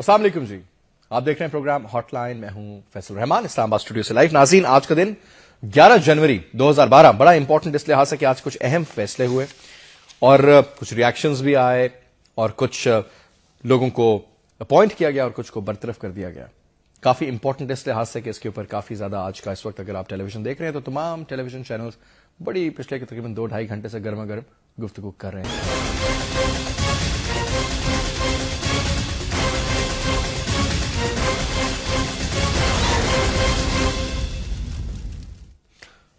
السلام علیکم جی، آپ دیکھ رہے ہیں پروگرام ہاٹ لائن. میں ہوں فیصل رحمان، اسلام آباد اسٹوڈیو سے لائیو. ناظرین، آج کا دن 11 جنوری 2012 بڑا امپورٹنٹ اس لحاظ سے کہ آج کچھ اہم فیصلے ہوئے اور کچھ ریاکشنز بھی آئے اور کچھ لوگوں کو اپوائنٹ کیا گیا اور کچھ کو برطرف کر دیا گیا. کافی امپورٹنٹ اس لحاظ سے کہ اس کے اوپر کافی زیادہ آج کا اس وقت اگر آپ ٹیلی ویژن دیکھ رہے ہیں تو تمام ٹیلی ویژن چینلز بڑی پچھلے کے تقریباً 2-2.5 گھنٹے سے گرما گرم گفتگو کر رہے ہیں.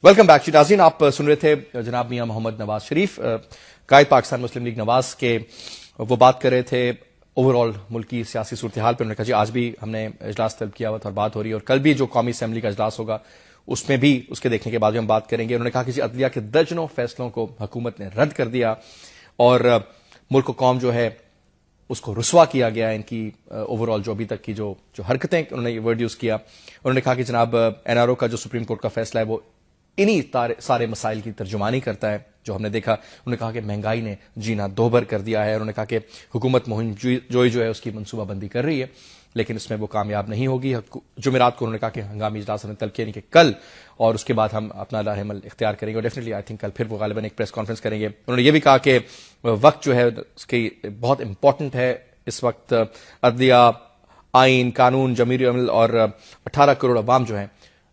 Welcome back. ناظرین، آپ سن رہے تھے جناب میاں محمد نواز شریف، قائد پاکستان مسلم لیگ نواز کے. وہ بات کر رہے تھے اوور آل ملکی سیاسی صورتحال پہ. انہوں نے کہا جی آج بھی ہم نے اجلاس طلب کیا ہوا تھا اور بات ہو رہی ہے، اور کل بھی جو قومی اسمبلی کا اجلاس ہوگا اس میں بھی اس کے دیکھنے کے بعد ہم بات کریں گے. انہوں نے کہا کہ جی عدلیہ کے درجنوں فیصلوں کو حکومت نے رد کر دیا اور ملک و قوم جو ہے اس کو رسوا کیا گیا. ان کی اوور آل جو ابھی تک کی جو حرکتیں انہوں نے یہ ورڈ یوز کیا. انہوں نے کہا کہ جناب این آر او کا جو سپریم کورٹ کا فیصلہ ہے وہ انہی سارے مسائل کی ترجمانی کرتا ہے جو ہم نے دیکھا. انہوں نے کہا کہ مہنگائی نے جینا دوبر کر دیا ہے. انہوں نے کہا کہ حکومت مہم جوئی جو ہے اس کی منصوبہ بندی کر رہی ہے لیکن اس میں وہ کامیاب نہیں ہوگی. جمعرات کو انہوں نے کہا کہ ہنگامی اجلاس نے طلب کیا نہیں کہ کل اور اس کے بعد ہم اپنا لاہ عمل اختیار کریں گے. اور ڈیفینیٹلی آئی تھنک کل پھر وہ غالباً ایک پریس کانفرنس کریں گے. انہوں نے یہ بھی کہا کہ وقت جو ہے اس کی بہت امپورٹنٹ ہے اس وقت. عدلیہ، آئین، قانون، جمہوری عمل اور 18 کروڑ عوام جو ہیں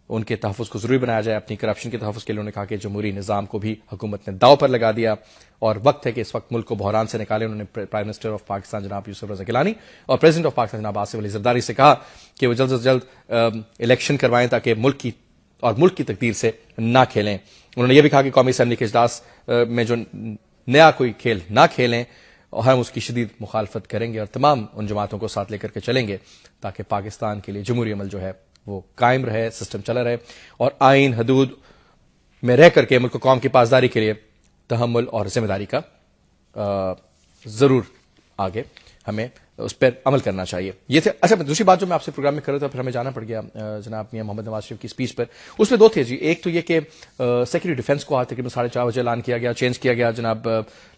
ان کے تحفظ کو ضروری بنایا جائے. اپنی کرپشن کے تحفظ کے لیے انہوں نے کہا کہ جمہوری نظام کو بھی حکومت نے داؤ پر لگا دیا اور وقت ہے کہ اس وقت ملک کو بحران سے نکالے. انہوں نے پرائم منسٹر آف پاکستان جناب یوسف رضا گیلانی اور پریزیڈنٹ آف پاکستان جناب آصف علی زرداری سے کہا کہ وہ جلد از جلد الیکشن کروائیں تاکہ ملک کی تقدیر سے نہ کھیلیں. انہوں نے یہ بھی کہا کہ قومی اسمبلی کے اجلاس میں جو نیا کوئی کھیل نہ کھیلیں اور ہم اس کی شدید مخالفت کریں گے اور تمام ان جماعتوں کو ساتھ لے کر کے چلیں گے تاکہ پاکستان کے لیے جمہوری عمل جو ہے وہ قائم رہے، سسٹم چلا رہے اور آئین حدود میں رہ کر کے ملک و قوم کی پاسداری کے لیے تحمل اور ذمہ داری کا ضرور آگے ہمیں اس پر عمل کرنا چاہیے. یہ تھے. اچھا، دوسری بات جو میں آپ سے پروگرام میں کر رہا تھا پھر ہمیں جانا پڑ گیا جناب میاں محمد نواز شریف کی اسپیچ پر. اس میں دو تھے جی. ایک تو یہ کہ سیکرٹری ڈیفینس کو آج تقریباً 4:30 بجے اعلان کیا گیا، چینج کیا گیا جناب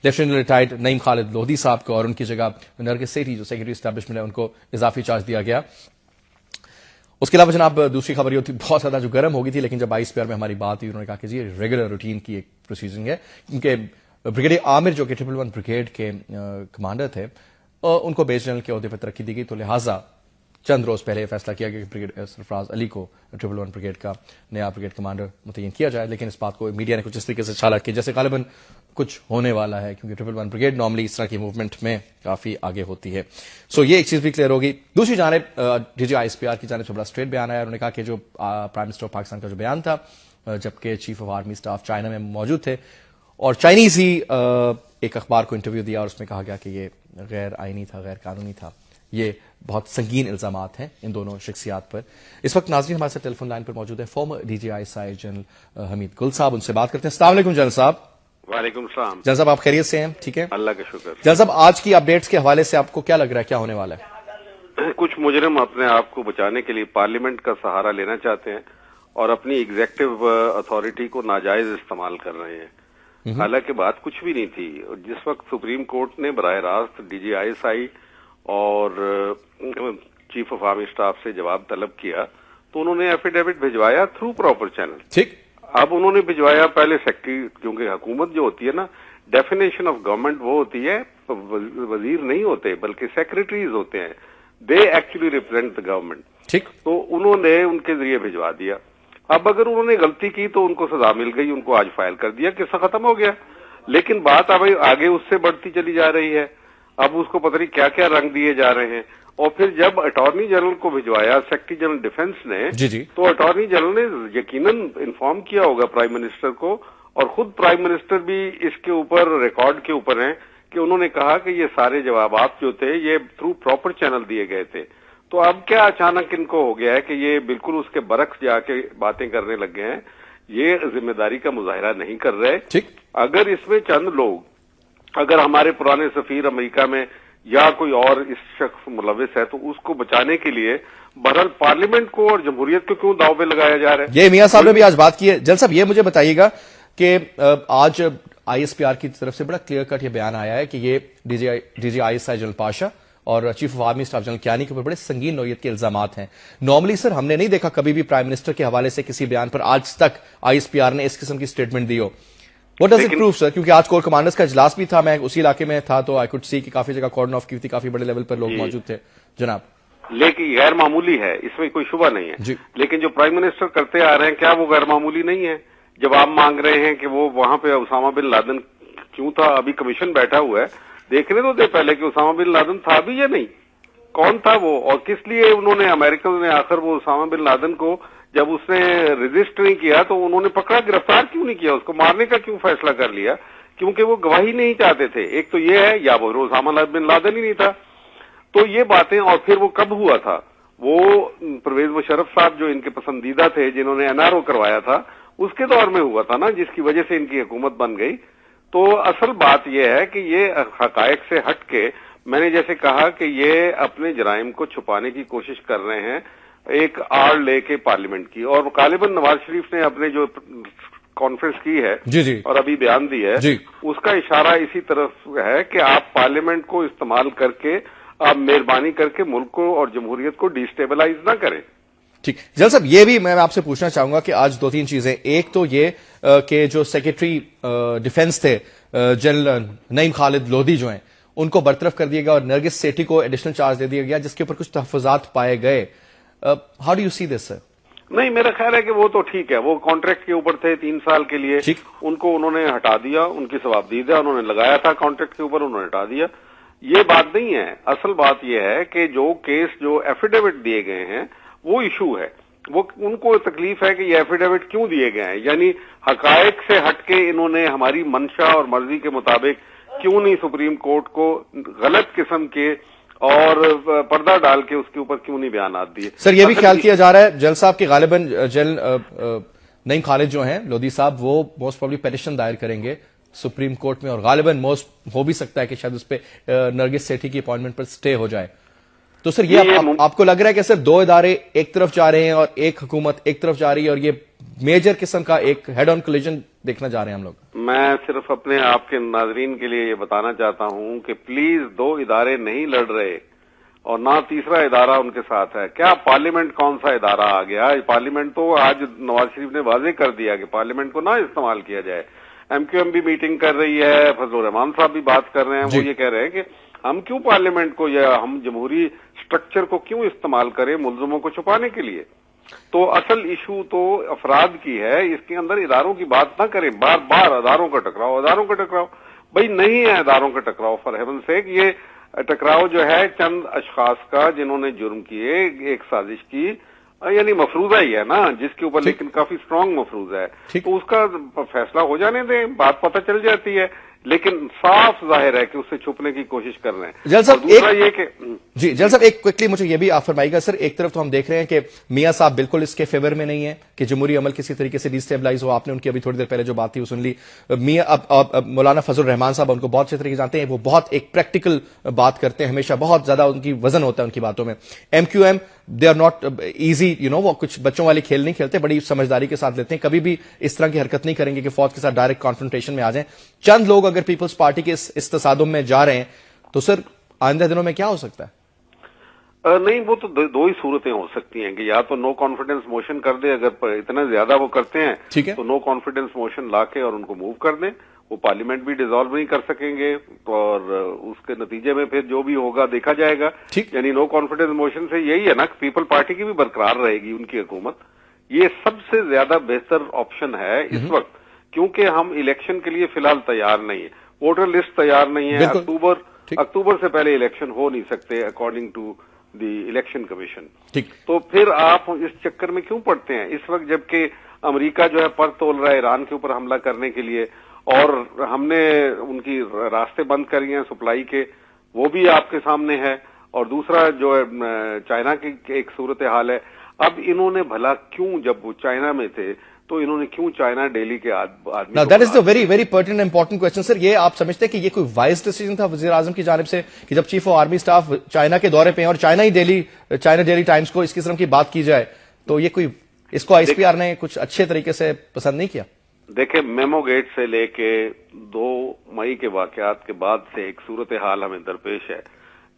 لیفٹیننٹ ریٹائرڈ نعیم خالد لودھی صاحب کو اور ان کی جگہ نرگس سیٹھی جو سیکرٹری اسٹیبلشمنٹ ہے ان کو اضافی چارج دیا گیا. اس کے علاوہ جناب دوسری خبر یہ ہوتی بہت زیادہ جو گرم ہو گئی تھی لیکن جب آئی ایس پی آر میں ہماری بات ہوئی انہوں نے کہا کہ جی ریگولر روٹین کی ایک پروسیجنگ ہے کیونکہ بریگیڈیئر عامر جو کہ 111 بریگیڈ کے کمانڈر تھے ان کو بیس جنرل کے عہدے پر ترقی دی گئی تو لہٰذا چند روز پہلے یہ فیصلہ کیا گیا کہ بریگیڈیئر سرفراز علی کو 111 بریگیڈ کا نیا بریگیڈ کمانڈر متعین کیا جائے. لیکن اس بات کو میڈیا نے کچھ اس طریقے سے چھالا کہ جیسے غالباً کچھ ہونے والا ہے کیونکہ 111 بریگیڈ نارملی اس طرح کی موومنٹ میں کافی آگے ہوتی ہے. سو یہ ایک چیز بھی کلیئر ہوگی. دوسری جانب D G I S P R کی جانب سے بڑا اسٹریٹ بیان آیا. انہوں نے کہا کہ جو پرائم منسٹر آف پاکستان کا جو بیان تھا جبکہ chief of army staff China میں موجود تھے اور چائنیز ہی ایک اخبار کو انٹرویو دیا اور اس میں کہا گیا کہ یہ غیر آئینی تھا، غیر قانونی تھا. یہ بہت سنگین الزامات ہیں ان دونوں شخصیات پر. اس وقت ناظرین ہمارے ساتھ ٹیلی فون لائن پر موجود ہے former D G I S I general Hamid Gul صاحب. ان سے بات کرتے ہیں. السلام علیکم جنرل صاحب. وعلیکم السلام. جنرل صاحب آپ خیریت سے ہیں؟ ٹھیک ہے، اللہ کا شکر. جنرل صاحب آج کی اپڈیٹس کے حوالے سے آپ کو کیا لگ رہا ہے کیا ہونے والا ہے؟ کچھ مجرم اپنے آپ کو بچانے کے لیے پارلیمنٹ کا سہارا لینا چاہتے ہیں اور اپنی ایگزیکٹو اتھارٹی کو ناجائز استعمال کر رہے ہیں. حالانکہ بات کچھ بھی نہیں تھی. جس وقت سپریم کورٹ نے براہ راست ڈی جی آئی ایس آئی اور چیف آف آرمی اسٹاف سے جواب طلب کیا تو انہوں نے ایفیڈیوٹ بھجوایا تھرو پراپر چینل. ٹھیک. اب انہوں نے بھجوایا پہلے سیکرٹری، کیونکہ حکومت جو ہوتی ہے نا ڈیفینیشن آف گورنمنٹ وہ ہوتی ہے وزیر نہیں ہوتے بلکہ سیکرٹریز ہوتے ہیں. They actually represent the government. ٹھیک. تو انہوں نے ان کے ذریعے بھجوا دیا. اب اگر انہوں نے غلطی کی تو ان کو سزا مل گئی، ان کو آج فائل کر دیا، قصہ ختم ہو گیا. لیکن بات اب آگے اس سے بڑھتی چلی جا رہی ہے. اب اس کو پتہ نہیں کیا کیا رنگ دیے جا رہے ہیں. اور پھر جب اٹارنی جنرل کو بھجوایا سیکرٹری جنرل ڈیفینس نے جی تو اٹارنی جنرل نے یقیناً انفارم کیا ہوگا پرائم منسٹر کو اور خود پرائم منسٹر بھی اس کے اوپر ریکارڈ کے اوپر ہیں کہ انہوں نے کہا کہ یہ سارے جوابات جو تھے یہ تھرو پراپر چینل دیے گئے تھے. تو اب کیا اچانک ان کو ہو گیا ہے کہ یہ بالکل اس کے برعکس جا کے باتیں کرنے لگ گئے ہیں. یہ ذمہ داری کا مظاہرہ نہیں کر رہے. ٹھیک. اگر اس میں چند لوگ، اگر ہمارے پرانے سفیر امریکہ میں یا کوئی اور اس شخص ملوث ہے تو اس کو بچانے کے لیے بہرحال پارلیمنٹ کو اور جمہوریت کو کیوں داؤ پہ لگایا جا رہا ہے؟ یہ میاں صاحب نے بھی آج بات کی ہے. جنرل صاحب یہ مجھے بتائیے گا کہ آج آئی ایس پی آر کی طرف سے بڑا کلیئر کٹ یہ بیان آیا ہے کہ یہ D G I S I general Pasha اور chief of army staff general Kayani کے اوپر بڑے سنگین نوعیت کے الزامات ہیں. نارملی سر ہم نے نہیں دیکھا کبھی بھی پرائم منسٹر کے حوالے سے کسی بیان پر آج تک آئی ایس پی آر نے اس قسم کی اسٹیٹمنٹ دی ہو. What does it prove sir? کیونکہ آج کور کمانڈرز کا اجلاس بھی تھا, میں اسی علاقے میں تھا, تو آئی کوڈ سی کہ کافی جگہ کارڈن آف کی تھی, کافی بڑے لیول پر لوگ موجود تھے جناب. لیکن غیر معمولی ہے, اس میں کوئی شبہ نہیں ہے. لیکن جو پرائم منسٹر کرتے آ رہے ہیں کیا وہ غیر معمولی نہیں ہے؟ جب آپ مانگ رہے ہیں کہ وہ وہاں پہ اسامہ بن لادن کیوں تھا, ابھی کمیشن بیٹھا ہوا ہے, دیکھنے تو دے پہلے کہ اسامہ بن لادن تھا بھی یا نہیں, کون تھا وہ, اور کس لیے انہوں نے امریکہ نے آخر وہ اسامہ بن لادن کو جب اس نے رجسٹ نہیں کیا تو انہوں نے پکڑا, گرفتار کیوں نہیں کیا, اس کو مارنے کا کیوں فیصلہ کر لیا؟ کیونکہ وہ گواہی نہیں چاہتے تھے. ایک تو یہ ہے, یا وہ اسامہ بن لادن ہی نہیں تھا. تو یہ باتیں, اور پھر وہ کب ہوا تھا, وہ پرویز مشرف صاحب جو ان کے پسندیدہ تھے جنہوں نے NRO کروایا تھا, اس کے دور میں ہوا تھا نا, جس کی وجہ سے ان کی حکومت بن گئی. تو اصل بات یہ ہے کہ یہ حقائق سے ہٹ کے, میں نے جیسے کہا کہ یہ اپنے جرائم کو چھپانے کی کوشش کر رہے ہیں ایک آڑ لے کے پارلیمنٹ کی, اور غالباً نواز شریف نے اپنے جو کانفرنس کی ہے اور ابھی بیان دی ہے, اس کا اشارہ اسی طرف ہے کہ آپ پارلیمنٹ کو استعمال کر کے آپ مہربانی کر کے ملک کو اور جمہوریت کو ڈیسٹیبلائز نہ کریں. ٹھیک جنرل صاحب, یہ بھی میں آپ سے پوچھنا چاہوں گا کہ آج 2-3 چیزیں. ایک تو یہ کہ جو سیکرٹری ڈیفنس تھے جنرل نعیم خالد لودھی جو ہیں, ان کو برطرف کر دیا گیا اور نرگس سیٹھی کو ایڈیشنل چارج دے دیا گیا جس کے اوپر کچھ تحفظات پائے گئے. ہاؤ ڈو یو سی دس سر؟ نہیں, میرا خیال ہے کہ وہ تو ٹھیک ہے, وہ کانٹریکٹ کے اوپر تھے 3 سال کے لیے, ان کو انہوں نے ہٹا دیا, ان کی ثوابدید ہے, انہوں نے لگایا تھا کانٹریکٹ کے اوپر, انہوں نے ہٹا دیا. یہ بات نہیں ہے. اصل بات یہ ہے کہ جو کیس جو ایفیڈیوٹ دیے گئے ہیں وہ ایشو ہے, وہ ان کو تکلیف ہے کہ یہ ایفیڈیوٹ کیوں دیے گئے ہیں, یعنی حقائق سے ہٹ کے انہوں نے ہماری منشا اور مرضی کے مطابق کیوں نہیں سپریم کورٹ کو غلط قسم کے اور پردہ ڈال کے اس کے اوپر کیوں نہیں بیانات دیے. سر یہ بھی خیال کیا جا رہا ہے جل صاحب کہ غالباً جل نعیم خالد جو ہیں لودھی صاحب, وہ موسٹ پروبلی پیٹیشن دائر کریں گے سپریم کورٹ میں, اور غالباً موسٹ ہو بھی سکتا ہے کہ شاید اس پہ نرگس سیٹھی کی اپوائنٹمنٹ پر سٹے ہو جائے. تو سر یہ آپ کو لگ رہا ہے کہ صرف 2 ادارے ایک طرف جا رہے ہیں اور ایک حکومت ایک طرف جا رہی ہے, اور یہ میجر قسم کا ایک ہیڈ آن کولیجن دیکھنا جا رہے ہیں ہم لوگ؟ میں صرف اپنے آپ کے ناظرین کے لیے یہ بتانا چاہتا ہوں کہ پلیز 2 ادارے نہیں لڑ رہے, اور نہ تیسرا ادارہ ان کے ساتھ ہے. کیا پارلیمنٹ کون سا ادارہ آ گیا؟ پارلیمنٹ تو آج نواز شریف نے واضح کر دیا کہ پارلیمنٹ کو نہ استعمال کیا جائے. MQM بھی میٹنگ کر رہی ہے, فضل الرحمان صاحب بھی بات کر رہے ہیں, وہ یہ کہہ رہے ہیں کہ ہم کیوں پارلیمنٹ کو یا ہم جمہوری سٹرکچر کو کیوں استعمال کریں ملزموں کو چھپانے کے لیے. تو اصل ایشو تو افراد کی ہے, اس کے اندر اداروں کی بات نہ کریں. بار بار اداروں کا ٹکراؤ بھائی نہیں ہے اداروں کا ٹکراؤ, فار ہیون سیک. یہ ٹکراؤ جو ہے چند اشخاص کا جنہوں نے جرم کیے, ایک سازش کی, یعنی مفروضہ ہی ہے نا جس کے اوپر, لیکن کافی اسٹرانگ مفروضہ ہے, تو اس کا فیصلہ ہو جانے دیں, بات پتہ چل جاتی ہے. لیکن صاف ظاہر ہے کہ اس سے چھپنے کی کوشش کر رہے ہیں. جل صاحب دوسرا یہ کہ جل صاحب ایک کوئکلی مجھے یہ بھی آپ فرمائیے گا سر. ایک طرف تو ہم دیکھ رہے ہیں کہ میاں صاحب بالکل اس کے فیور میں نہیں ہے کہ جمہوری عمل کسی طریقے سے ڈیسٹیبلائز ہو. آپ نے ان کی ابھی تھوڑی دیر پہلے جو بات تھی وہ سن لی. میاں مولانا فضل الرحمان صاحب ان کو بہت اچھے طریقے جانتے ہیں, وہ بہت ایک پریکٹیکل بات کرتے ہیں, ہمیشہ بہت زیادہ ان کی وزن ہوتا ہے ان کی باتوں میں. MQM they are not easy, وہ کچھ بچوں والی کھیل نہیں کھیلتے, بڑی سمجھداری کے ساتھ لیتے ہیں, کبھی بھی اس طرح کی حرکت نہیں کریں گے کہ فوج کے ساتھ ڈائریکٹ کانفرنٹیشن میں آ جائیں. چند لوگ اگر پیپلز پارٹی کے اس تصادم میں جا رہے ہیں تو سر آئندہ دنوں میں کیا ہو سکتا ہے؟ نہیں, وہ تو 2 ہی صورتیں ہو سکتی ہیں کہ یا تو نو کانفیڈنس موشن کر دے, اگر اتنا زیادہ وہ کرتے ہیں تو نو کانفیڈنس موشن لا کے اور ان کو موو کر دیں. وہ پارلیمنٹ بھی ڈیزالو نہیں کر سکیں گے, اور اس کے نتیجے میں پھر جو بھی ہوگا دیکھا جائے گا. یعنی نو کانفیڈنس موشن سے یہی ہے نا کہ پیپل پارٹی کی بھی برقرار رہے گی ان کی حکومت. یہ سب سے زیادہ بہتر آپشن ہے اس وقت, کیونکہ ہم الیکشن کے لیے فی الحال تیار نہیں ہیں, ووٹر لسٹ تیار نہیں ہے. اکتوبر سے پہلے الیکشن ہو نہیں سکتے according to the election commission. تو پھر آپ اس چکر میں کیوں پڑتے ہیں اس وقت, جبکہ امریکہ جو ہے پر تول رہا ہے ایران کے اوپر حملہ کرنے کے لیے, اور ہم نے ان کی راستے بند کری ہیں سپلائی کے, وہ بھی آپ کے سامنے ہے. اور دوسرا جو ہے چائنا کی ایک صورتحال ہے. اب انہوں نے بھلا کیوں, جب وہ چائنا میں تھے تو انہوں نے کیوں چائنا ڈیلی کے آدمی. That is the very very pertinent important question sir. یہ آپ سمجھتے ہیں کہ یہ کوئی وائز ڈیسیجن تھا وزیر اعظم کی جانب سے کہ جب chief of army staff China کے دورے پہ ہیں اور چائنا ڈیلی ٹائمز کو اس قسم کی بات کی جائے, تو یہ کوئی اس کو ISPR نے کچھ اچھے طریقے سے پسند نہیں کیا؟ دیکھیں, میمو گیٹ سے لے کے 2 مئی کے واقعات کے بعد سے ایک صورتحال ہمیں درپیش ہے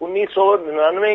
1999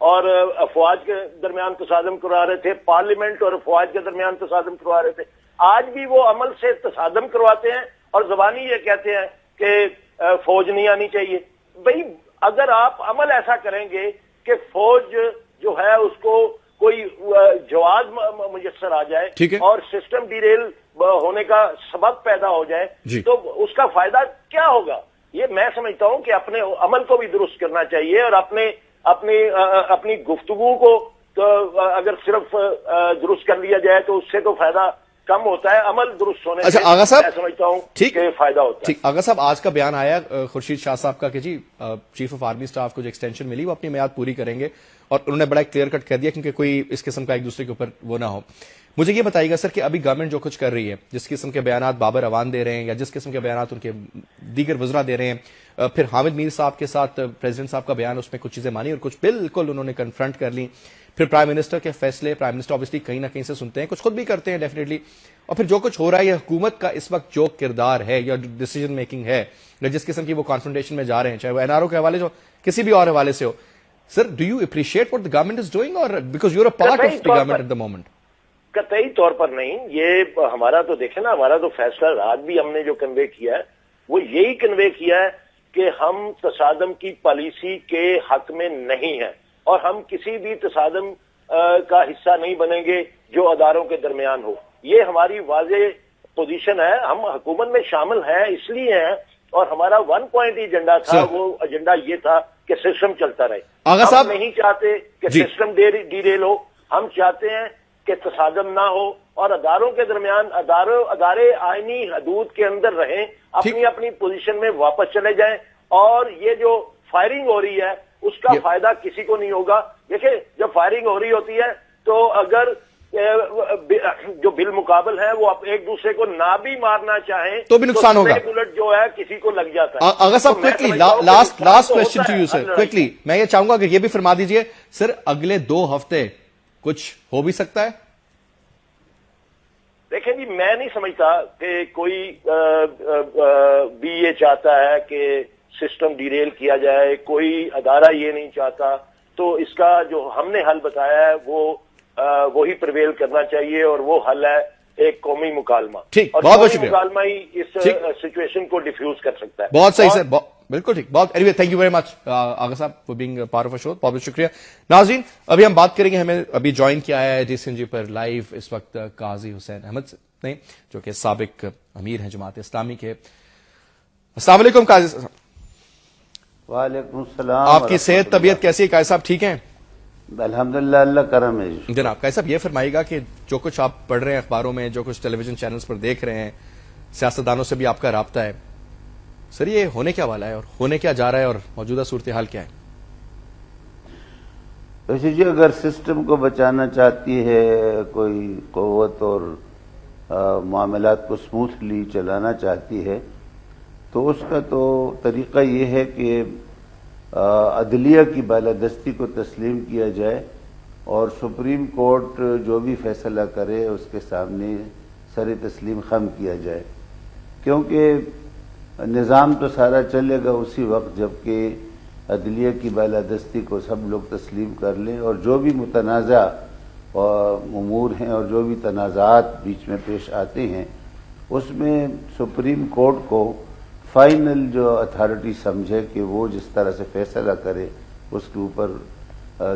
اور افواج کے درمیان تصادم کروا رہے تھے، پارلیمنٹ اور افواج کے درمیان تصادم کروا رہے تھے، آج بھی وہ عمل سے تصادم کرواتے ہیں اور زبانی یہ کہتے ہیں کہ فوج نہیں آنی چاہیے۔ بھئی اگر آپ عمل ایسا کریں گے کہ فوج جو ہے اس کو کوئی جواز میسر آ جائے اور سسٹم ڈیریل ہونے کا سبب پیدا ہو جائے تو اس کا فائدہ کیا ہوگا؟ یہ میں سمجھتا ہوں کہ اپنے عمل کو بھی درست کرنا چاہیے اور اپنی گفتگو کو اگر صرف درست کر لیا جائے تو اس سے تو فائدہ کم ہوتا ہے، عمل درست ہونے سے میں سمجھتا ہوں کہ فائدہ ہوتا ہے۔ آغا صاحب، آج کا بیان آیا خورشید شاہ صاحب کا کہ جی چیف آف آرمی سٹاف کو جو ایکسٹینشن ملی وہ اپنی میعاد پوری کریں گے، اور انہوں نے بڑا کلیئر کٹ کر دیا کیونکہ کوئی اس قسم کا ایک دوسرے کے اوپر وہ نہ ہو۔ مجھے یہ بتائیے گا سر کہ ابھی گورنمنٹ جو کچھ کر رہی ہے، جس قسم کے بیانات بابر اوان دے رہے ہیں یا جس قسم کے بیانات ان کے دیگر وزراء دے رہے ہیں، پھر حامد میر صاحب کے ساتھ پریزیڈنٹ صاحب کا بیان، اس میں کچھ چیزیں مانی اور کچھ بالکل انہوں نے کنفرنٹ کر لی، پھر پرائم منسٹر کے فیصلے، پرائم منسٹر obviously کہیں نہ کہیں سے سنتے ہیں، کچھ خود بھی کرتے ہیں ڈیفینیٹلی، اور پھر جو کچھ ہو رہا ہے یہ حکومت کا اس وقت جو کردار ہے یا ڈیسیجن میکنگ ہے یا جس قسم کی وہ کانفرنٹیشن میں جا رہے ہیں، چاہے وہ NRO کے حوالے سے ہو کسی بھی اور حوالے سے ہو، sir do you appreciate what the government is doing or because you're a part of the government at the moment؟ قطعی طور پر نہیں، یہ ہمارا تو دیکھیں نا، ہمارا تو فیصلہ آج بھی ہم نے جو کنوے کیا ہے وہ یہی کنوے کیا ہے کہ ہم تصادم کی پالیسی کے حق میں نہیں ہیں اور ہم کسی بھی تصادم کا حصہ نہیں بنیں گے جو اداروں کے درمیان ہو۔ یہ ہماری واضح پوزیشن ہے، ہم حکومت میں شامل ہیں اس لیے ہیں، اور ہمارا 1 پوائنٹ ایجنڈا تھا، وہ ایجنڈا یہ تھا کہ سسٹم چلتا رہے۔ ہم نہیں چاہتے کہ سسٹم ڈیریل ہو، ہم چاہتے ہیں کہ تصادم نہ ہو اور اداروں کے درمیان ادارے آئینی حدود کے اندر رہیں، اپنی پوزیشن میں واپس چلے جائیں، اور یہ جو فائرنگ ہو رہی ہے اس کا فائدہ کسی کو نہیں ہوگا۔ دیکھیں جب فائرنگ ہو رہی ہوتی ہے تو اگر جو بالمقابل ہیں وہ ایک دوسرے کو نہ بھی مارنا چاہیں تو بھی نقصان ہوگا، بلٹ جو ہے کسی کو لگ جاتا ہے۔ آغا صاحب quickly last question to you sir, quickly میں یہ چاہوں گا کہ یہ بھی فرما دیجئے سر، اگلے 2 ہفتے کچھ ہو بھی سکتا ہے؟ دیکھیں جی، میں نہیں سمجھتا کہ کوئی بھی یہ چاہتا ہے کہ سسٹم ڈیریل کیا جائے، کوئی ادارہ یہ نہیں چاہتا، تو اس کا جو ہم نے حل بتایا ہے وہ وہی پریویل کرنا چاہیے، اور وہ حل ہے ایک قومی مکالمہ، اور قومی مکالمہ ہی اس سچویشن کو ڈیفیوز کر سکتا ہے۔ بہت صحیح سر، بالکل ٹھیک، بہت anyway thank you very much Agha صاحب for being part of a show, بہت شکریہ۔ ناظرین ابھی ہم بات کریں گے، ہمیں ابھی جوائن کیا ہے GCNG پر لائیو اس وقت قاضی حسین احمد نے، جو کہ سابق امیر ہیں جماعت اسلامی کے۔ السلام علیکم قاضی صاحب۔ وعلیکم السلام۔ آپ کی صحت طبیعت کیسی ہے قاضی صاحب، ٹھیک ہیں؟ الحمدللہ، اللہ کرم ہے جناب۔ قاضی صاحب یہ فرمائیے گا کہ جو کچھ آپ پڑھ رہے ہیں اخباروں میں، جو کچھ ٹیلی ویژن چینلز پر دیکھ رہے ہیں، سیاستدانوں سے بھی آپ کا رابطہ ہے، سر یہ ہونے کیا والا ہے اور ہونے کیا جا رہا ہے اور موجودہ صورتحال کیا ہے؟ ویسے جی اگر سسٹم کو بچانا چاہتی ہے کوئی قوت اور معاملات کو سموتھلی چلانا چاہتی ہے تو اس کا تو طریقہ یہ ہے کہ عدلیہ کی بالادستی کو تسلیم کیا جائے اور سپریم کورٹ جو بھی فیصلہ کرے اس کے سامنے سر تسلیم خم کیا جائے، کیونکہ نظام تو سارا چلے گا اسی وقت جبکہ عدلیہ کی بالادستی کو سب لوگ تسلیم کر لیں، اور جو بھی متنازع امور ہیں اور جو بھی تنازعات بیچ میں پیش آتے ہیں اس میں سپریم کورٹ کو فائنل جو اتھارٹی سمجھے کہ وہ جس طرح سے فیصلہ کرے اس کے اوپر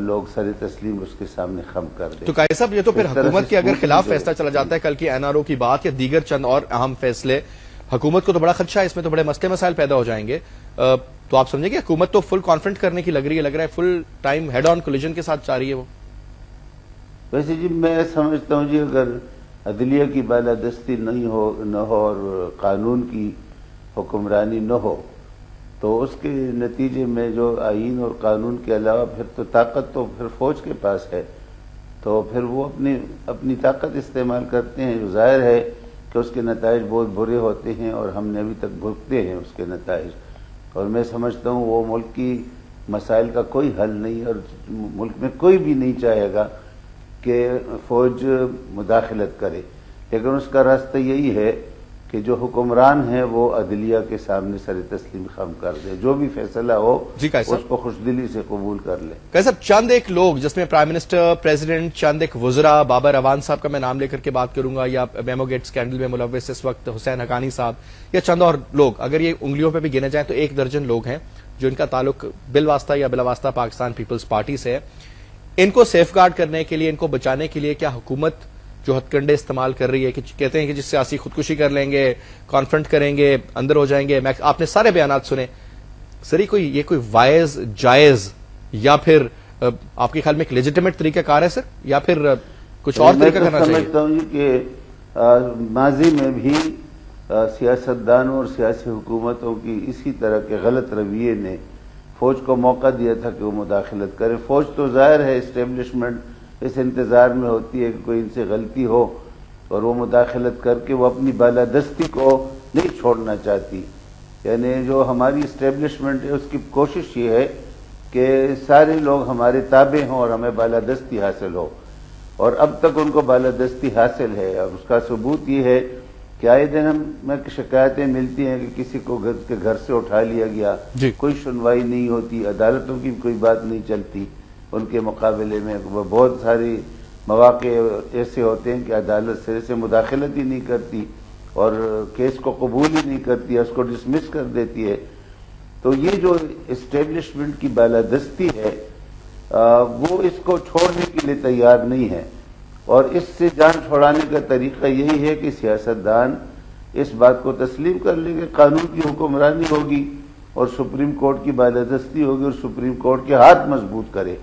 لوگ سر تسلیم اس کے سامنے خم کر دیں۔ تو قاضی صاحب یہ تو پھر حکومت کے اگر خلاف فیصلہ چلا جاتا ہے، کل کی NRO کی بات یا دیگر چند اور اہم فیصلے، حکومت کو تو بڑا خدشہ ہے، اس میں تو بڑے مسئلے مسائل پیدا ہو جائیں گے، تو آپ سمجھیں گے حکومت تو فل کانفرنٹ کرنے کی لگ رہا ہے، full time head on collision کے ساتھ جا رہی ہے وہ؟ ویسے جی میں سمجھتا ہوں جی اگر عدلیہ کی بالادستی نہ ہو اور قانون کی حکمرانی نہ ہو تو اس کے نتیجے میں جو آئین اور قانون کے علاوہ پھر تو طاقت تو پھر فوج کے پاس ہے، تو پھر وہ اپنی طاقت استعمال کرتے ہیں، جو ظاہر ہے کہ اس کے نتائج بہت برے ہوتے ہیں اور ہم نے ابھی تک بھگتے ہیں اس کے نتائج، اور میں سمجھتا ہوں وہ ملک کی مسائل کا کوئی حل نہیں، اور ملک میں کوئی بھی نہیں چاہے گا کہ فوج مداخلت کرے، لیکن اس کا راستہ یہی ہے کہ جو حکمران ہیں وہ عدلیہ کے سامنے سر تسلیم خم کر دے، جو بھی فیصلہ ہو اس کو خوش دلی سے قبول کر لے۔ کیسا چند ایک لوگ جس میں پرائم منسٹر، پریزیڈنٹ، چند ایک وزراء، بابر اعوان صاحب کا میں نام لے کر کے بات کروں گا، یا میمو گیٹ اسکینڈل میں ملوث اس وقت حسین حقانی صاحب، یا چند اور لوگ، اگر یہ انگلیوں پہ بھی گنے جائیں تو 1 درجن لوگ ہیں جو ان کا تعلق بالواسطہ یا بلا واسطہ پاکستان پیپلز پارٹی سے ہے۔ ان کو سیف گارڈ کرنے کے لیے، ان کو بچانے کے لیے کیا حکومت جو ہتھ کنڈے استعمال کر رہی ہے کہ کہتے ہیں کہ جس سیاسی خودکشی کر لیں گے، کانفرنٹ کریں گے، اندر ہو جائیں گے، آپ نے سارے بیانات سنے، سر یہ کوئی وائز، جائز، یا پھر آپ کے خیال میں ایک لیجیٹیمیٹ طریقہ کار ہے سر، یا پھر کچھ اور طریقہ کرنا چاہیے؟ میں سمجھتا ہوں کہ ماضی میں بھی سیاستدانوں اور سیاسی حکومتوں کی اسی طرح کے غلط رویے نے فوج کو موقع دیا تھا کہ وہ مداخلت کرے۔ فوج تو ظاہر ہے اسٹیبلشمنٹ اس انتظار میں ہوتی ہے کہ کوئی ان سے غلطی ہو اور وہ مداخلت کر کے وہ اپنی بالادستی کو نہیں چھوڑنا چاہتی، یعنی جو ہماری اسٹیبلشمنٹ ہے اس کی کوشش یہ ہے کہ سارے لوگ ہمارے تابع ہوں اور ہمیں بالادستی حاصل ہو، اور اب تک ان کو بالادستی حاصل ہے۔ اور اس کا ثبوت یہ ہے کہ آئے دن ہمیں شکایتیں ملتی ہیں کہ کسی کو گھر سے اٹھا لیا گیا، کوئی سنوائی نہیں ہوتی، عدالتوں کی کوئی بات نہیں چلتی ان کے مقابلے میں۔ بہت ساری مواقع ایسے ہوتے ہیں کہ عدالت سرے سے مداخلت ہی نہیں کرتی اور کیس کو قبول ہی نہیں کرتی ہے، اس کو ڈسمس کر دیتی ہے۔ تو یہ جو اسٹیبلشمنٹ کی بالادستی ہے وہ اس کو چھوڑنے کے لیے تیار نہیں ہے، اور اس سے جان چھوڑانے کا طریقہ یہی ہے کہ سیاستدان اس بات کو تسلیم کر لیں کہ قانون کی حکمرانی ہوگی اور سپریم کورٹ کی بالادستی ہوگی، اور سپریم کورٹ کے ہاتھ مضبوط کرے،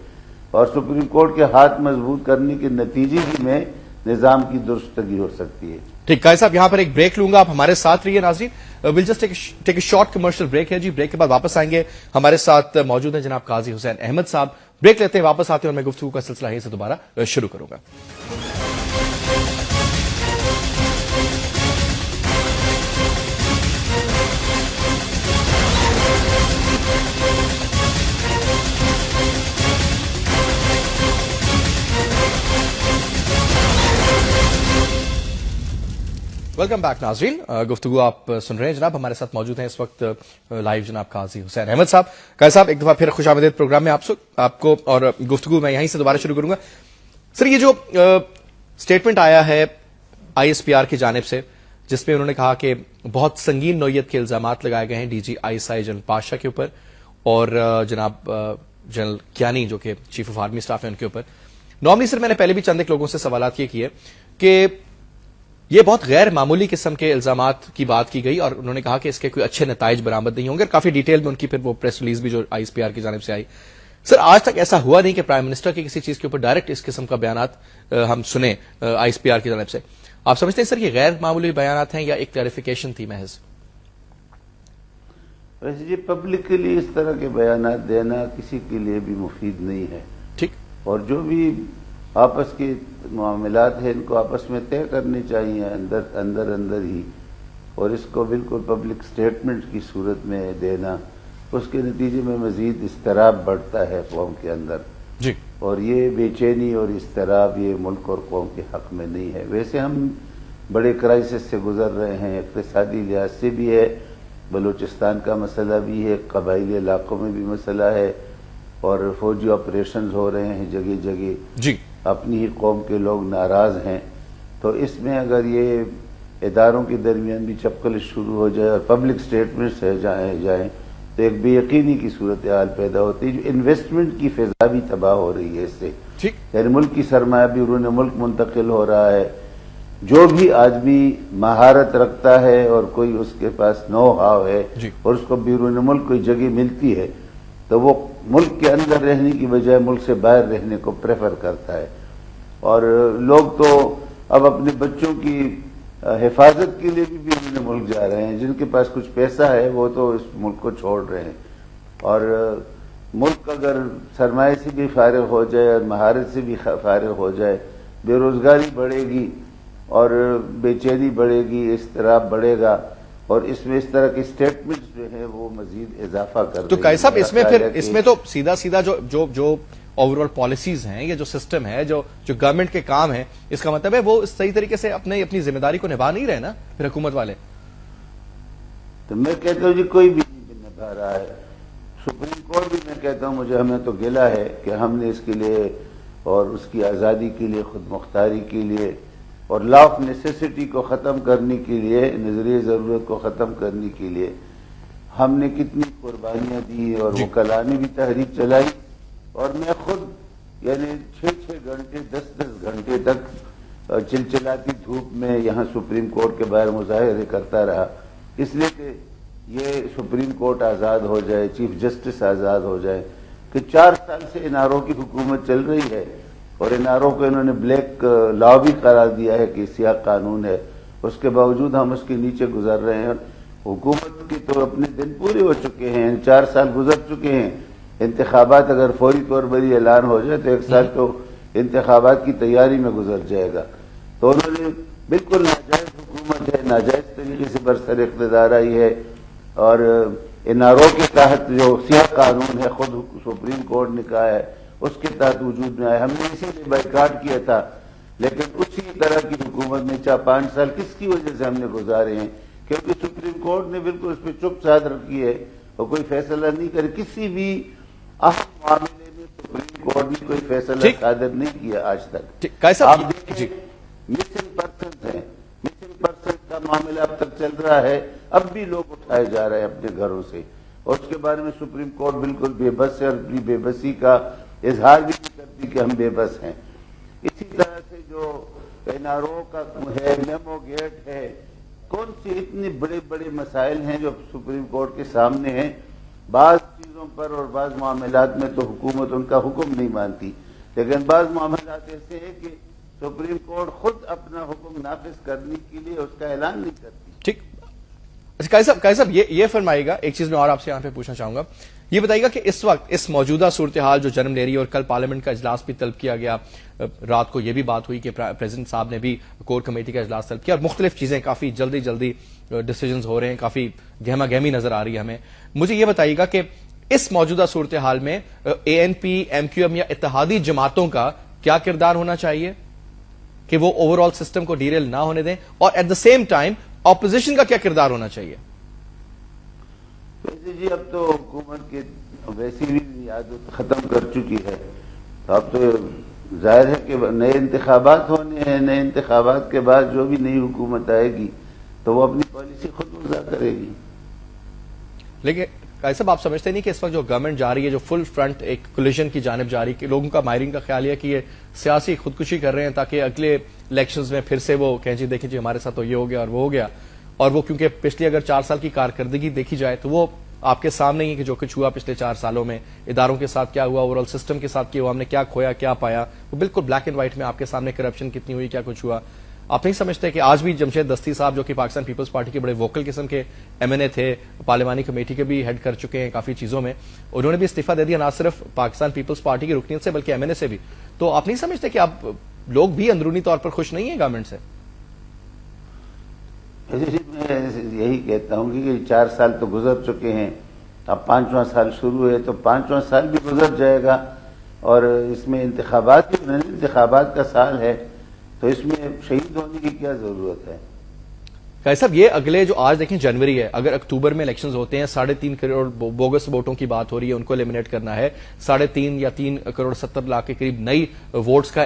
اور سپریم کورٹ کے ہاتھ مضبوط کرنے کے نتیجے ہی میں نظام کی درستگی ہو سکتی ہے۔ ٹھیک، قائد صاحب یہاں پر ایک بریک لوں گا، آپ ہمارے ساتھ رہیے ناظرین، will just take a short commercial break ہے جی، بریک کے بعد واپس آئیں گے، ہمارے ساتھ موجود ہیں جناب قاضی حسین احمد صاحب، بریک لیتے ہیں، واپس آتے ہیں اور میں گفتگو کا سلسلہ یہیں سے دوبارہ شروع کروں گا۔ ویلکم بیک ناظرین، گفتگو آپ سن رہے ہیں جناب، ہمارے ساتھ موجود ہیں اس وقت لائیو جناب قاضی حسین احمد صاحب۔ قاضی صاحب ایک دفعہ پھر خوش آمدید پروگرام میں آپ کو، اور گفتگو میں یہیں سے دوبارہ شروع کروں گا۔ سر یہ جو اسٹیٹمنٹ آیا ہے آئی ایس پی آر کی جانب سے، جس میں انہوں نے کہا کہ بہت سنگین نوعیت کے الزامات لگائے گئے ہیں D G I S I general Pasha کے اوپر اور جناب جنرل کیانی جو کہ چیف آف آرمی اسٹاف ہے ان کے اوپر۔ نارملی سر میں نے پہلے بھی چند ایک لوگوں سے سوالات یہ کیے کہ یہ بہت غیر معمولی قسم کے الزامات کی بات کی گئی، اور انہوں نے کہا کہ اس کے کوئی اچھے نتائج برآمد نہیں ہوں گے، کافی ڈیٹیل میں ان کی پھر وہ پریس ریلیز بھی جو آئی ایس پی آر کی جانب سے آئی۔ سر آج تک ایسا ہوا نہیں کہ پرائم منسٹر کی کسی چیز کے اوپر ڈائریکٹ اس قسم کا بیانات ہم سنیں آئی ایس پی آر کی جانب سے۔ آپ سمجھتے ہیں سر یہ غیر معمولی بیانات ہیں یا ایک کلیریفیکیشن تھی محض؟ ویسے جی پبلکلی اس طرح کے بیانات دینا کسی کے لیے بھی مفید نہیں ہے، ٹھیک، اور جو بھی آپس کے معاملات ہیں ان کو آپس میں طے کرنے چاہیے اندر ہی، اور اس کو بالکل پبلک سٹیٹمنٹ کی صورت میں دینا، اس کے نتیجے میں مزید اضطراب بڑھتا ہے قوم کے اندر جی، اور یہ بے چینی اور اضطراب یہ ملک اور قوم کے حق میں نہیں ہے۔ ویسے ہم بڑے کرائسس سے گزر رہے ہیں، اقتصادی لحاظ سے بھی ہے، بلوچستان کا مسئلہ بھی ہے، قبائلی علاقوں میں بھی مسئلہ ہے، اور فوجی آپریشنز ہو رہے ہیں جگہ جگہ، جی، اپنی ہی قوم کے لوگ ناراض ہیں۔ تو اس میں اگر یہ اداروں کے درمیان بھی چپکل شروع ہو جائے اور پبلک سٹیٹمنٹس جائیں تو ایک بے یقینی کی صورتحال پیدا ہوتی ہے، جو انویسٹمنٹ کی فضا بھی تباہ ہو رہی ہے اس سے، ٹھیک، یعنی ملک کی سرمایہ بھی بیرون ملک منتقل ہو رہا ہے۔ جو بھی آدمی مہارت رکھتا ہے اور کوئی اس کے پاس نو ہاؤ ہے جی، اور اس کو بیرون ملک کوئی جگہ ملتی ہے تو وہ ملک کے اندر رہنے کی بجائے ملک سے باہر رہنے کو پریفر کرتا ہے، اور لوگ تو اب اپنے بچوں کی حفاظت کے لیے بھی بیرون ملک جا رہے ہیں، جن کے پاس کچھ پیسہ ہے وہ تو اس ملک کو چھوڑ رہے ہیں، اور ملک اگر سرمایہ سے بھی فارغ ہو جائے اور مہارت سے بھی فارغ ہو جائے، بے روزگاری بڑھے گی اور بے چینی بڑھے گی، اضطراب بڑھے گا، اور اس میں اس طرح کے سٹیٹمنٹس جو ہیں وہ مزید اضافہ کر تو رہی قائد صاحب ہیں۔ اس میں پھر اس میں تو سیدھا سیدھا جو اوور آل پالیسیز ہیں یا جو سسٹم ہے جو گورنمنٹ کے کام ہیں، اس کا مطلب ہے وہ صحیح طریقے سے اپنی ذمہ داری کو نبھا نہیں رہے نا پھر حکومت والے۔ تو میں کہتا ہوں جی کوئی بھی نہیں نبھا رہا ہے. سپریم کورٹ بھی میں کہتا ہوں ہمیں تو گلہ ہے کہ ہم نے اس کے لیے اور اس کی آزادی کے لیے، خود مختاری کے لیے اور لا آف نیسیسٹی کو ختم کرنے کے لیے، نظریہ ضرورت کو ختم کرنے کے لیے ہم نے کتنی قربانیاں دی اور وکلاء نے بھی تحریک چلائی. اور میں خود یعنی 6 گھنٹے 10 گھنٹے تک چلچلاتی دھوپ میں یہاں سپریم کورٹ کے باہر مظاہرے کرتا رہا، اس لیے کہ یہ سپریم کورٹ آزاد ہو جائے، چیف جسٹس آزاد ہو جائے. کہ 4 سال سے این آر او کی حکومت چل رہی ہے اور این آر او کو انہوں نے بلیک لا بھی قرار دیا ہے کہ سیاہ قانون ہے، اس کے باوجود ہم اس کے نیچے گزر رہے ہیں. حکومت کے تو اپنے دن پورے ہو چکے ہیں، 4 سال گزر چکے ہیں. انتخابات اگر فوری طور پر ہی اعلان ہو جائے تو 1 سال تو انتخابات کی تیاری میں گزر جائے گا. تو انہوں نے بالکل ناجائز حکومت ہے، ناجائز طریقے سے برسر اقتدار آئی ہے. اور این آر او کے تحت جو سیاہ قانون ہے خود سپریم کورٹ نے کہا ہے اس کے تحت وجود میں آئے. ہم نے اسی لیے بائیکاٹ کیا تھا، لیکن اسی طرح کی حکومت میں 5 سال کس کی وجہ سے ہم نے گزارے ہیں؟ کیونکہ سپریم کورٹ نے بالکل اس پہ چپ چاد رکھی ہے اور کوئی فیصلہ نہیں کرے. کسی بھی اہم معاملے میں سپریم کورٹ نے کوئی فیصلہ صادر نہیں کیا آج تک. آپ دیکھیں مسنگ پرسنز ہیں، مسنگ پرسنز کا معاملہ اب تک چل رہا ہے، اب بھی لوگ اٹھائے جا رہے ہیں اپنے گھروں سے اور اس کے بارے میں سپریم کورٹ بالکل بے بس ہے اور اپنی بے بسی کا اظہار بھی نہیں کرتی کہ ہم بے بس ہیں. اسی طرح سے جو این آر او کا ہے، میمو گیٹ ہے، کون سے اتنے بڑے بڑے مسائل ہیں جو سپریم کورٹ کے سامنے ہیں. بعض چیزوں پر اور بعض معاملات میں تو حکومت ان کا حکم نہیں مانتی، لیکن بعض معاملات ایسے ہیں کہ سپریم کورٹ خود اپنا حکم نافذ کرنے کے لیے اس کا اعلان نہیں کرتی. ٹھیک. قائد صاحب یہ فرمائیے گا، ایک چیز میں اور آپ سے یہاں پہ پوچھنا چاہوں گا، یہ بتائیے گا کہ اس وقت اس موجودہ صورتحال جو جنم لے رہی ہے اور کل پارلیمنٹ کا اجلاس بھی طلب کیا گیا، رات کو یہ بھی بات ہوئی کہ پریزیڈنٹ صاحب نے بھی کور کمیٹی کا اجلاس طلب کیا اور مختلف چیزیں کافی جلدی ڈیسیجنز ہو رہے ہیں، کافی گہما گہمی نظر آ رہی ہے ہمیں. مجھے یہ بتائیے گا کہ اس موجودہ صورتحال میں A N P, M Q M یا اتحادی جماعتوں کا کیا کردار ہونا چاہیے کہ وہ اوور آل سسٹم کو ڈیریل نہ ہونے دیں، اور at the same time opposition کا کیا کردار ہونا چاہیے؟ جی اب تو حکومت کے ویسی بھی عادت ختم کر چکی ہے. اب تو ظاہر ہے کہ نئے انتخابات ہونے ہیں، نئے انتخابات کے بعد جو بھی نئی حکومت آئے گی تو وہ اپنی پالیسی خود وضع کرے گی. لیکن قائد صاحب آپ سمجھتے نہیں کہ اس وقت جو گورنمنٹ جا رہی ہے، جو فل فرنٹ ایک کولیشن کی جانب جا رہی ہے، کہ لوگوں کا ماہرین کا خیال ہے کہ یہ سیاسی خودکشی کر رہے ہیں تاکہ اگلے الیکشنز میں پھر سے وہ کہیں جی دیکھیں جی ہمارے ساتھ تو یہ ہو گیا اور وہ ہو گیا، اور وہ کیونکہ پچھلی اگر 4 سال کی کارکردگی دیکھی جائے تو وہ آپ کے سامنے ہی ہے کہ جو کچھ ہوا پچھلے 4 سالوں میں اداروں کے ساتھ کیا ہوا، اوور آل سسٹم کے ساتھ کیا ہوا، ہم نے کیا کھویا کیا پایا، وہ بالکل بلیک اینڈ وائٹ میں آپ کے سامنے کرپشن کتنی ہوئی، کیا کچھ ہوا. آپ نہیں سمجھتے کہ آج بھی جمشید دستی صاحب جو کہ پاکستان پیپلز پارٹی کے بڑے ووکل قسم کے ایم این اے تھے، پارلیمانی کمیٹی کے بھی ہیڈ کر چکے ہیں کافی چیزوں میں، انہوں نے بھی استعفیٰ دے دیا، نہ صرف پاکستان پیپلز پارٹی کی رکنیت سے بلکہ ایم این اے سے بھی. تو آپ نہیں سمجھتے کہ اب لوگ بھی اندرونی طور پر خوش نہیں ہیں گورنمنٹ سے؟ میں یہی کہتا ہوں کہ 4 سال تو گزر چکے ہیں، اب 5واں سال شروع ہے تو 5واں سال بھی گزر جائے گا، اور اس میں انتخابات کا سال ہے تو اس میں شہید ہونے کی کیا ضرورت ہے؟ قائد صاحب یہ اگلے جو آج دیکھیں جنوری ہے، اگر اکتوبر میں الیکشنز ہوتے ہیں، 3.5 کروڑ بوگس ووٹوں کی بات ہو رہی ہے، ان کو ایلیمنیٹ کرنا ہے، 3.5 یا 3 کروڑ 70 لاکھ کے قریب نئی ووٹس کا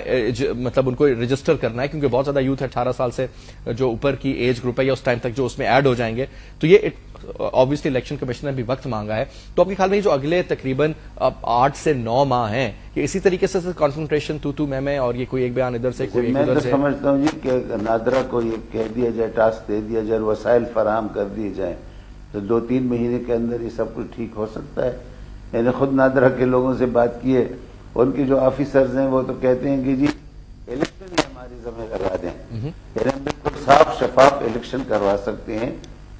مطلب ان کو رجسٹر کرنا ہے، کیونکہ بہت زیادہ یوتھ ہے 18 سال سے جو اوپر کی ایج گروپ ہے یا اس ٹائم تک جو اس میں ایڈ ہو جائیں گے، تو یہ obviously الیکشن کمیشن نے بھی وقت مانگا ہے. تو آپ کے خیال میں جو اگلے تقریباً 8 سے 9 ماہ ہیں کہ اسی طریقے سے کنفرنٹریشن تو میں اور یہ کوئی ایک بیان ادھر سے کوئی میں تو سمجھتا ہوں جی کہ نادرا کو یہ کہہ دیا جائے، ٹاسک دے دیا جائے، وسائل فراہم کر دیے جائیں تو 2-3 مہینے کے اندر یہ سب کچھ ٹھیک ہو سکتا ہے. میں نے خود نادرا کے لوگوں سے بات کی ہے، ان کی جو آفیسرز ہیں وہ تو کہتے ہیں کہ جی الیکشن ہی ہماری ذمہ لگا دیں، یعنی ہم بالکل صاف شفاف الیکشن کروا سکتے ہیں،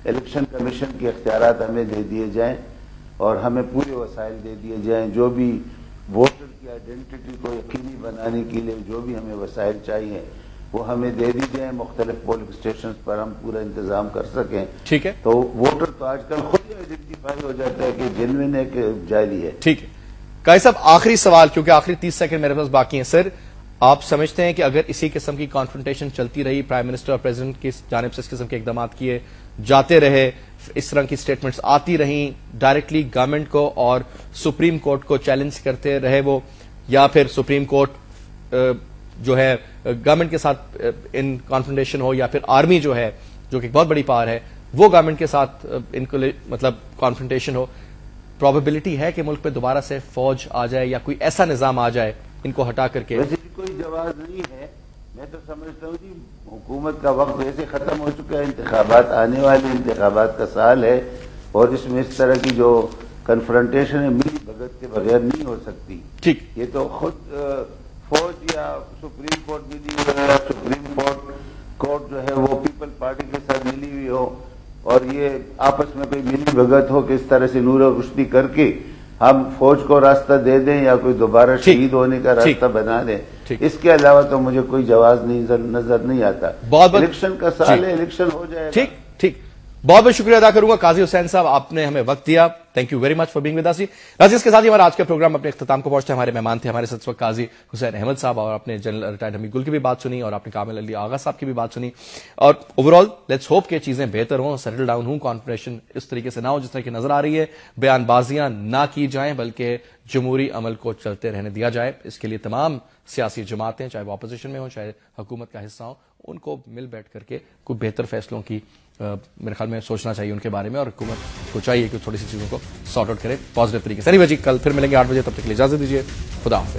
الیکشن کمیشن کے اختیارات ہمیں دے دیے جائیں اور ہمیں پورے وسائل دے دیے جائیں، جو بھی ووٹر کی آئیڈینٹی کو یقینی بنانے کے لیے جو بھی ہمیں وسائل چاہیے وہ ہمیں دے دی جائیں، مختلف پولنگ اسٹیشنز پر ہم پورا انتظام کر سکیں. ٹھیک ہے، تو ووٹر تو آج کل خود ہی آئیڈینٹیفائی ہو جاتا ہے کہ جینوئن ہے کہ جعلی ہے. ٹھیک ہے قائد صاحب، آخری سوال کیونکہ آخری 30 سیکنڈ میرے پاس باقی ہیں. سر آپ سمجھتے ہیں کہ اگر اسی قسم کی کانفرنٹیشن چلتی رہی، پرائم منسٹر اور پریزیڈنٹ کی جانب سے اس قسم کے اقدامات کیے جاتے رہے، اس طرح کی سٹیٹمنٹس آتی رہیں ڈائریکٹلی گورنمنٹ کو اور سپریم کورٹ کو چیلنج کرتے رہے وہ، یا پھر سپریم کورٹ جو ہے گورنمنٹ کے ساتھ ان کانفرنٹیشن ہو، یا پھر آرمی جو ہے جو کہ ایک بہت بڑی پاور ہے وہ گورنمنٹ کے ساتھ ان کو مطلب کانفرنٹیشن ہو، پروبیبلٹی ہے کہ ملک پہ دوبارہ سے فوج آ جائے یا کوئی ایسا نظام آ جائے ان کو ہٹا کر کے؟ ویسے کوئی جواز نہیں ہے، میں تو سمجھتا ہوں جی حکومت کا وقت ویسے ختم ہو چکا ہے، انتخابات آنے والے، انتخابات کا سال ہے، اور اس میں اس طرح کی جو کنفرنٹیشن ہے ملی بھگت کے بغیر نہیں ہو سکتی۔ ٹھیک، یہ تو خود فوج یا سپریم کورٹ ملی ہوئی ہے، سپریم کورٹ جو ہے وہ پیپل پارٹی کے ساتھ ملی ہوئی ہو، اور یہ آپس میں کوئی ملی بھگت ہو کہ اس طرح سے نور و روشنی کر کے ہم فوج کو راستہ دے دیں یا کوئی دوبارہ شہید ہونے کا راستہ بنا دیں، اس کے علاوہ تو مجھے کوئی جواز نظر نہیں آتا۔ الیکشن کا سال ہے، الیکشن ہو جائے۔ ٹھیک ٹھیک، بہت بہت شکریہ ادا کروں گا قاضی حسین صاحب، آپ نے ہمیں وقت دیا، thank you very much for being with us. اس کے ساتھ ہی ہمارا آج کا پروگرام اپنے اختتام کو پہنچتا ہے۔ ہمارے مہمان تھے ہمارے ساتھ وقت قاضی حسین احمد صاحب، اور اپنے جنرل ریٹائرڈ حمید گل کی بھی بات سنی، اور آپ نے کامل علی آغا صاحب کی بھی بات سنی، اور اوور آل لیٹس ہوپ کہ چیزیں بہتر ہوں، سیٹل ڈاؤن ہوں، کانفرنٹیشن اس طریقے سے نہ ہو جس طرح کی نظر آ رہی ہے، بیان بازیاں نہ کی جائیں بلکہ جمہوری عمل کو چلتے رہنے دیا جائے۔ اس کے لیے تمام سیاسی جماعتیں چاہے وہ اپوزیشن میں ہوں چاہے حکومت کا حصہ ہوں، ان کو مل بیٹھ کر کے کوئی بہتر فیصلوں کی میرے خیال میں سوچنا چاہیے ان کے بارے میں، اور حکومت کو چاہیے کہ تھوڑی سی چیزوں کو سارٹ آؤٹ کرے پازیٹو طریقے سے۔ اینی وے جی، کل پھر ملیں گے 8 بجے، تب تک کے لیے اجازت دیجیے، خدا حافظ۔